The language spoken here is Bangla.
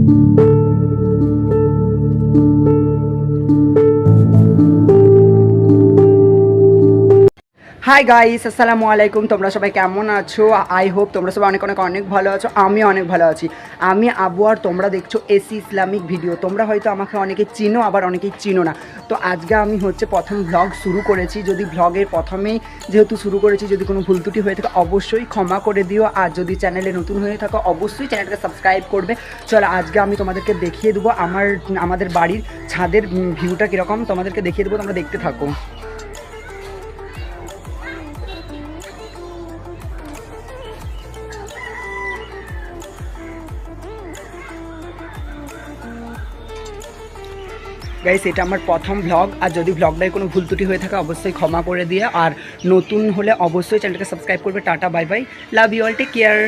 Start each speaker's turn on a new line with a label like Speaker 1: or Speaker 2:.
Speaker 1: হাই গাইস, আসসালামু আলাইকুম। তোমরা সবাই কেমন আছো? আই হোপ তোমরা সবাই অনেক অনেক অনেক ভালো আছো। আমি অনেক ভালো আছি। আমি আবু, আর তোমরা দেখছো এসি ইসলামিক ভিডিও। তোমরা হয়তো আমাকে অনেকে চিনো, আবার অনেকেই চিনো না। তো আজকে আমি প্রথম ভ্লগ শুরু করেছি। যদি ভ্লগের প্রথমেই যেহেতু শুরু করেছি, যদি কোনো ভুল ত্রুটি হয়ে থাকে অবশ্যই ক্ষমা করে দিও। আর যদি চ্যানেলে নতুন হয়ে থাকো অবশ্যই চ্যানেলটাকে সাবস্ক্রাইব করবে। চলো আজকে আমি তোমাদেরকে দেখিয়ে দেবো আমাদের বাড়ির ছাদের ভিউটা কীরকম, তোমাদেরকে দেখিয়ে দেবো। তোমরা দেখতে থাকো। গাইস, এটা আমার প্রথম ভ্লগ। আর যদি ভ্লগটায় কোনো ভুল ত্রুটি হয়ে থাকে অবশ্যই ক্ষমা করে দিয়ে, আর নতুন হলে অবশ্যই চ্যানেলটাকে সাবস্ক্রাইব করবে। Tata, bye bye, love you all, take care.